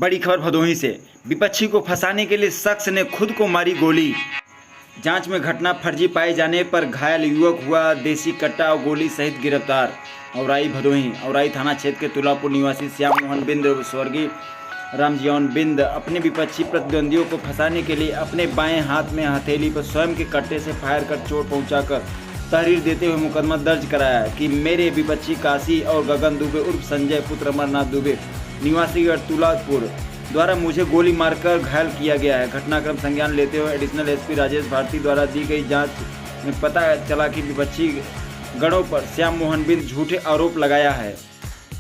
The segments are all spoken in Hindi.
बड़ी खबर भदोही से। विपक्षी को फंसाने के लिए शख्स ने खुद को मारी गोली। जांच में घटना फर्जी पाए जाने पर घायल युवक हुआ देसी कट्टा और गोली सहित गिरफ्तार। औराई भदोही औराई थाना क्षेत्र के तुलापुर निवासी श्याम मोहन बिंद स्वर्गीय रामजीवन बिंद अपने विपक्षी प्रतिद्वंदियों को फंसाने के लिए अपने बाएं हाथ में हथेली पर स्वयं के कट्टे से फायर कर चोट पहुंचाकर तहरीर देते हुए मुकदमा दर्ज कराया कि मेरे विपक्षी काशी और गगन दुबे उर्फ संजय पुत्र अमरनाथ दुबे निवासी तुलापुर द्वारा मुझे गोली मारकर घायल किया गया है। घटनाक्रम संज्ञान लेते हुए एडिशनल एसपी राजेश भारती द्वारा दी गई जांच में पता चला कि विपक्षी गणों पर श्याम मोहन बिंद झूठे आरोप लगाया है,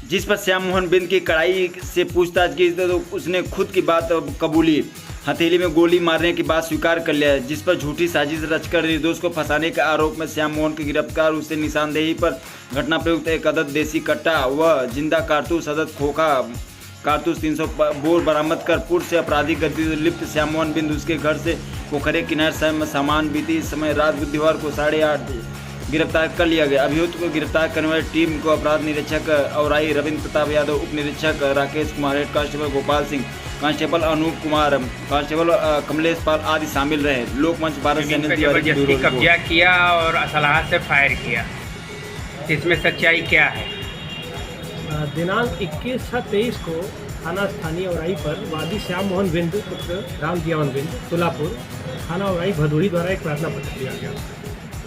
जिस पर श्याम मोहन बिंद की कड़ाई से पूछताछ की तो उसने खुद की बात कबूली। हथेली में गोली मारने की बात स्वीकार कर लिया है, जिस पर झूठी साजिश रचकर निर्दोष को फंसाने के आरोप में श्याम मोहन की गिरफ्तार उससे निशानदेही पर घटना प्रयुक्त एक अदद देसी कट्टा व जिंदा कारतूस अदद खोखा कारतूस 300 बोर बरामद कर पूर्व से आपराधिक गतिविधि से लिप्त श्याम मोहन बिंद उसके घर से पोखरे किनारे सामान बीती समय रात बुधवार को 8:30 गिरफ्तार कर लिया गया। अभियुक्त को गिरफ्तार करने वाली टीम को अपराध निरीक्षक औराई रविंद्र प्रताप यादव, उप निरीक्षक Rakesh Kumar, head constable Gopal Singh, constable Anoop Kumar, constable Kamlesh Pal आदि शामिल रहे। लोकमंच भारत जबरदस्ती कब्जा किया और असलाह से फायर किया, इसमें सच्चाई क्या है? दिनांक 21/23 को थाना स्थानीय औराई पर वादी श्याम मोहन बिंद पुत्र रामजीवन बिंद तुलापुर थाना औराई भदोही द्वारा एक प्रार्थना पत्र दिया गया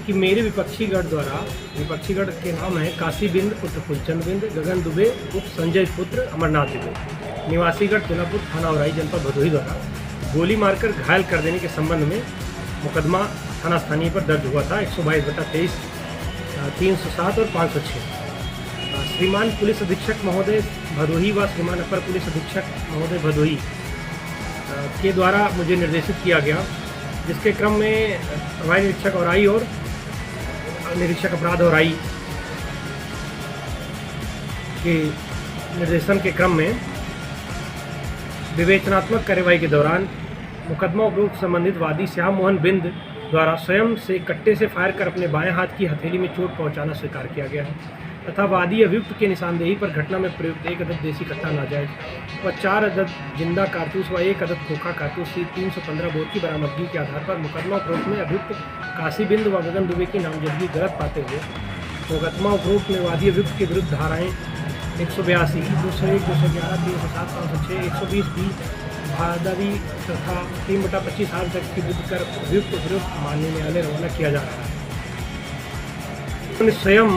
कि मेरे विपक्षी गढ़ के नाम है काशी बिंद पुत्र फुलचंद बिंद, गगन दुबे उप संजय पुत्र अमरनाथ दुबे निवासी गढ़ तुलापुर थाना औराई जनपद भदोही द्वारा गोली मारकर घायल कर देने के संबंध में मुकदमा थाना स्थानीय पर दर्ज हुआ था 122/23, 307 और 506। श्रीमान पुलिस अधीक्षक महोदय भदोही व श्रीमान अपर पुलिस अधीक्षक महोदय भदोही के द्वारा मुझे निर्देशित किया गया, जिसके क्रम में प्रभारी निरीक्षक औराई और निरीक्षक अपराध औराई के निर्देशन के क्रम में विवेचनात्मक कार्यवाही के दौरान मुकदमा उपरोक्त संबंधित वादी श्याम मोहन बिंद द्वारा स्वयं से कट्टे से फायर कर अपने बाएं हाथ की हथेली में चोट पहुंचाना स्वीकार किया गया है तथा वादी अभियुक्त के निशानदेही पर घटना में प्रयुक्त एक अदद देसी कट्टा नाजायज व 4 अदद जिंदा कारतूस व 1 अदद खोखा कारतूस 315 बोर की बरामदगी के आधार पर मुकदमा उपरोक्त में अभियुक्त काशी बिंद व गगन दुबे की नामजदगी गलत पाते हुए मुकदमा उपरोक्त में वादी अभियुक्त के विरुद्ध धाराएँ 182, 201, 211, 307, 506, 120B भादावी तथा 3/25 हाल तक की विरुद्ध कर अभियुक्त विरुद्ध माननीय न्यायालय रवाना किया जा रहा है। स्वयं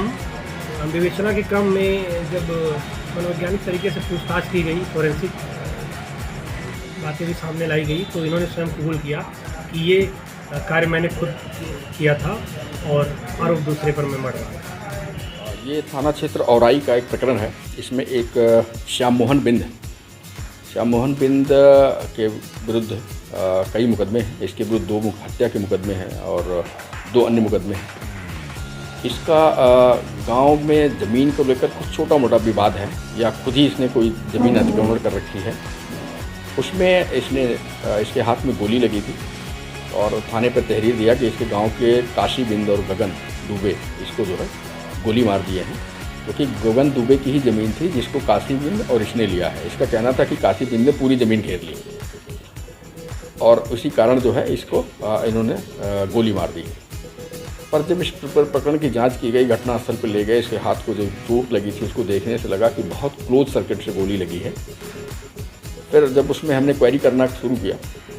विवेचना के क्रम में जब मनोवैज्ञानिक तरीके से पूछताछ की गई, फोरेंसिक बातें भी सामने लाई गई, तो इन्होंने स्वयं कबूल किया कि ये कार्य मैंने खुद किया था और आरोप दूसरे पर मैं मर रहा। ये थाना क्षेत्र औराई का एक प्रकरण है। इसमें एक श्याम मोहन बिंद के विरुद्ध कई मुकदमे हैं। इसके विरुद्ध 2 हत्या के मुकदमे हैं और 2 अन्य मुकदमे हैं। इसका गांव में ज़मीन को लेकर कुछ छोटा मोटा विवाद है या खुद ही इसने कोई ज़मीन अतिक्रमण कर रखी है। उसमें इसके हाथ में गोली लगी थी और थाने पर तहरीर दिया कि इसके गांव के काशी बिंद और गगन दुबे इसको जो है गोली मार दिए हैं, क्योंकि गगन दुबे की ही ज़मीन थी जिसको काशी बिंद और इसने लिया है। इसका कहना था कि काशी बिंद ने पूरी ज़मीन घेर ली और उसी कारण जो है इसको इन्होंने गोली मार दी। पर जब इस प्रकरण की जांच की गई, घटनास्थल पर ले गए, इसके हाथ को जो चोट लगी थी उसको देखने से लगा कि बहुत क्लोज सर्किट से गोली लगी है। फिर जब उसमें हमने क्वेरी करना शुरू किया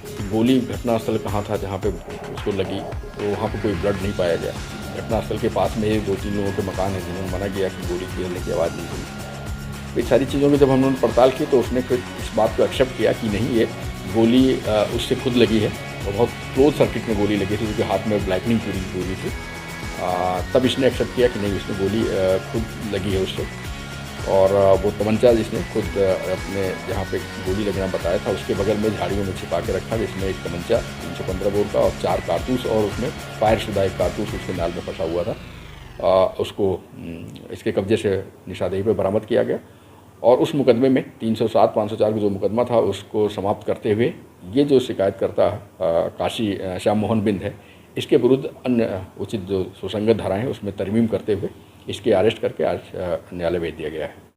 कि गोली घटनास्थल कहाँ था जहाँ पे उसको लगी, तो वहाँ पर कोई ब्लड नहीं पाया गया। घटनास्थल के पास में 2-3 लोगों के मकान है जिन्होंने मना किया कि गोली गिरने की आवाज़ नहीं सुनी। ये सारी चीज़ों की जब हमने पड़ताल की तो उसने फिर इस बात को एक्सेप्ट किया कि नहीं, ये गोली उससे खुद लगी है और बहुत क्लोज सर्किट में गोली लगी थी, उसके हाथ में ब्लैकनिंग पूरी गोली थी। तब इसने एक्सेप्ट किया कि नहीं, इसने गोली खुद लगी है उससे। और वो तमंचा जिसने खुद अपने जहाँ पे गोली लगना बताया था उसके बगल में झाड़ियों में छिपा के रखा, जिसमें एक तमंचा 315 बोर का और 4 कारतूस और उसमें फायरशुदा एक कारतूस उसके नाल में फंसा हुआ था। उसको इसके कब्जे से निशानदेही पर बरामद किया गया और उस मुकदमे में 307, 504 का जो मुकदमा था उसको समाप्त करते हुए ये जो शिकायतकर्ता काशी श्याम मोहन बिंद है, इसके विरुद्ध अन्य उचित जो सुसंगत धाराएं हैं उसमें तरमीम करते हुए इसकी अरेस्ट करके आज न्यायालय भेज दिया गया है।